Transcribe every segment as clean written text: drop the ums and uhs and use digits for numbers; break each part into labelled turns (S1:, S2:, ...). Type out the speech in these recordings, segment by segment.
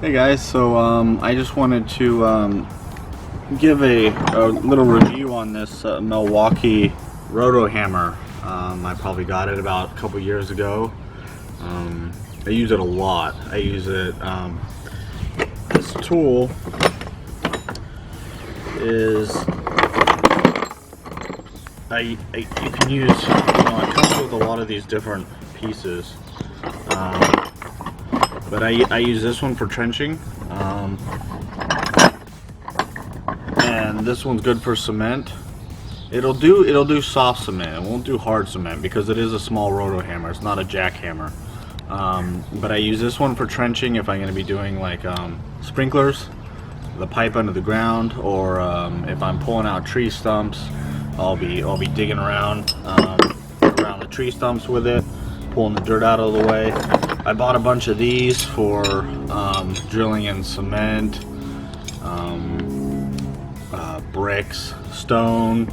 S1: Hey guys, so I just wanted to give a little review on this Milwaukee Roto Hammer. I probably got it about a couple years ago. I use it a lot. I use it, this tool is, you can use, it comes with a lot of these different pieces. But I use this one for trenching, and this one's good for cement. It'll do soft cement. It won't do hard cement because it is a small roto hammer. It's not a jackhammer. But I use this one for trenching if I'm going to be doing like sprinklers, the pipe under the ground, or if I'm pulling out tree stumps, I'll be digging around the tree stumps with it, pulling the dirt out of the way. I bought a bunch of these for drilling in cement, bricks, stone.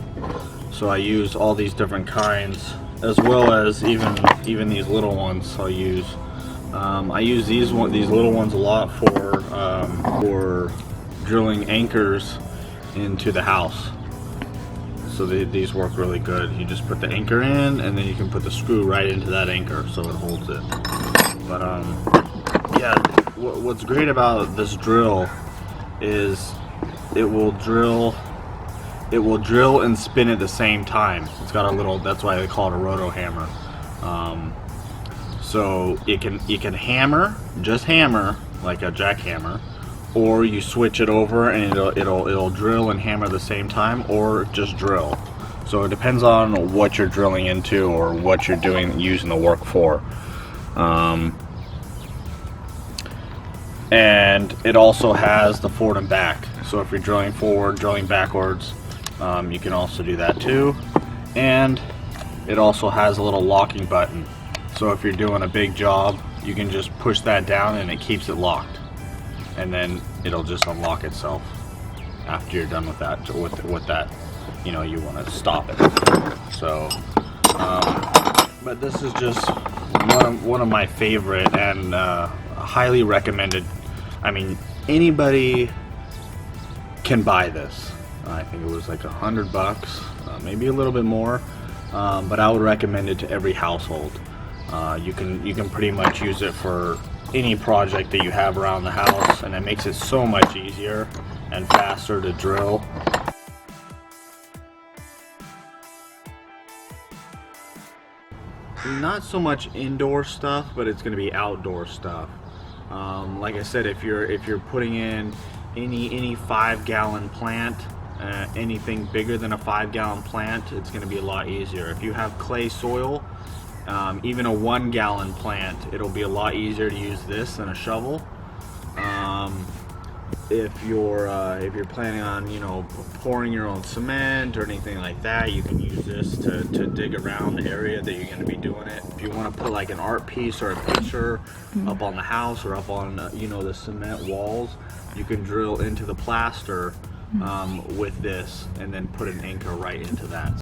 S1: So I use all these different kinds, as well as even these little ones. I'll use. I use these little ones a lot for drilling anchors into the house. So these work really good. You just put the anchor in, and then you can put the screw right into that anchor, so it holds it. But yeah, what's great about this drill is it will drill and spin at the same time. It's got a little, that's why they call it a roto hammer. So you can hammer, just hammer like a jackhammer, or you switch it over and it'll drill and hammer at the same time, or just drill. So it depends on what you're drilling into or what you're using the work for. And it also has the forward and back. So if you're drilling forward, drilling backwards, you can also do that too. And it also has a little locking button. So if you're doing a big job, you can just push that down and it keeps it locked. And then it'll just unlock itself after you're done with that. With that, you want to stop it. So, but this is just one of my favorite and highly recommended. I mean, anybody can buy this. I think it was like $100, maybe a little bit more, but I would recommend it to every household. You can pretty much use it for any project that you have around the house, and it makes it so much easier and faster to drill. Not so much indoor stuff, but it's going to be outdoor stuff. Like I said, if you're putting in any 5-gallon plant, anything bigger than a 5-gallon plant, it's going to be a lot easier. If you have clay soil, even a 1-gallon plant, it'll be a lot easier to use this than a shovel. If you're planning on pouring your own cement or anything like that, you can use this to dig around the area that you're going to be doing it. If you want to put like an art piece or a picture up on the house or up on the cement walls, you can drill into the plaster with this and then put an anchor right into that.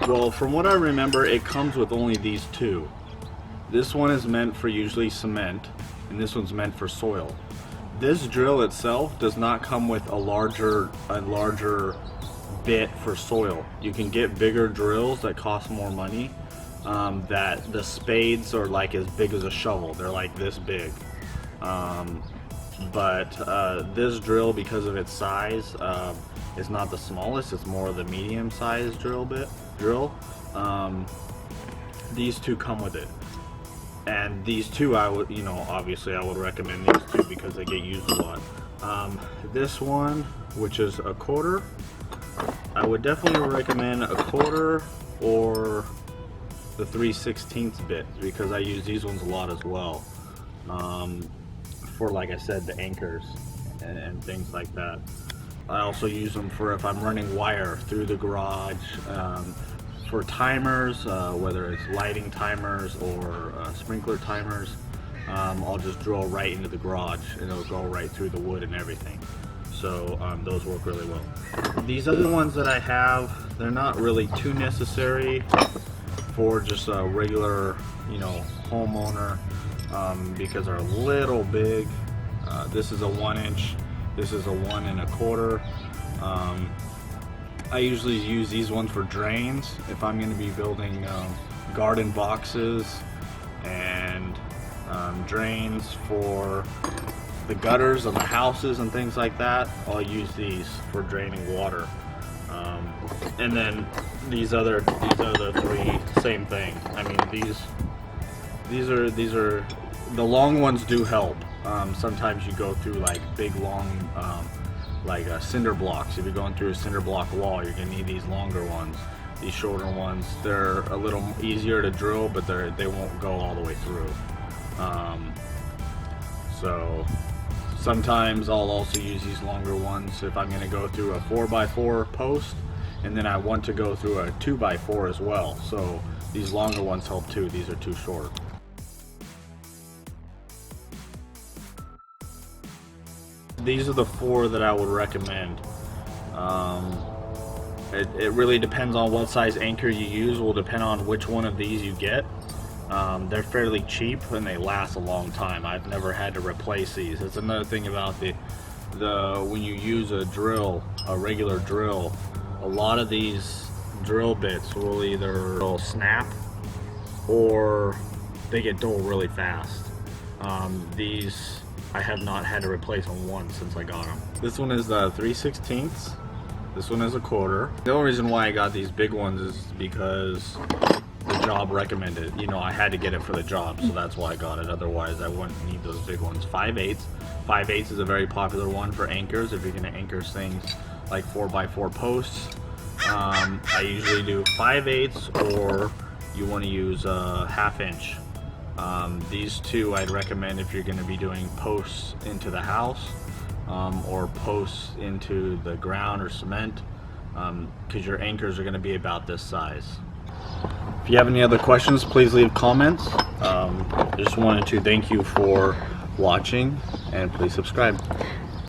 S1: Well, from what I remember, it comes with only these two. This one is meant for usually cement, and this one's meant for soil. This drill itself does not come with a larger bit for soil. You can get bigger drills that cost more money. That the spades are like as big as a shovel. They're like this big. But this drill, because of its size, is not the smallest. It's more of the medium-sized drill. These two come with it. And these two, I would, obviously I would recommend these two because they get used a lot. This one, which is a quarter, I would definitely recommend a quarter or the 3/16 bit, because I use these ones a lot as well. For, like I said, the anchors and things like that. I also use them for if I'm running wire through the garage. For timers, whether it's lighting timers or sprinkler timers, I'll just drill right into the garage and it'll go right through the wood and everything. So those work really well. These other ones that I have, they're not really too necessary for just a regular, homeowner, because they're a little big. This is a 1 inch. This is a 1 1/4. I usually use these ones for drains if I'm going to be building garden boxes and drains for the gutters of the houses and things like that. I'll use these for draining water. And then these other three, same thing. I mean, these are the long ones do help. Sometimes you go through like big long cinder blocks. If you're going through a cinder block wall, you're gonna need these longer ones. These shorter ones, they're a little easier to drill, but they won't go all the way through. So sometimes I'll also use these longer ones if I'm gonna go through a 4x4 post, and then I want to go through a 2x4 as well. So these longer ones help too. These are too short. These are the 4 that I would recommend. It really depends on what size anchor you use. Will depend on which one of these you get. They're fairly cheap and they last a long time. I've never had to replace these. It's another thing about when you use a regular drill, a lot of these drill bits will either snap or they get dull really fast. These I have not had to replace them once since I got them. This one is 3/16. This one is 1/4. The only reason why I got these big ones is because the job recommended. I had to get it for the job, so that's why I got it. Otherwise, I wouldn't need those big ones. 5/8. 5/8 is a very popular one for anchors. If you're going to anchor things like 4x4 posts, I usually do 5/8, or you want to use a 1/2 inch. These two I'd recommend if you're going to be doing posts into the house, or posts into the ground or cement, because your anchors are going to be about this size. If you have any other questions, please leave comments. Just wanted to thank you for watching, and please subscribe.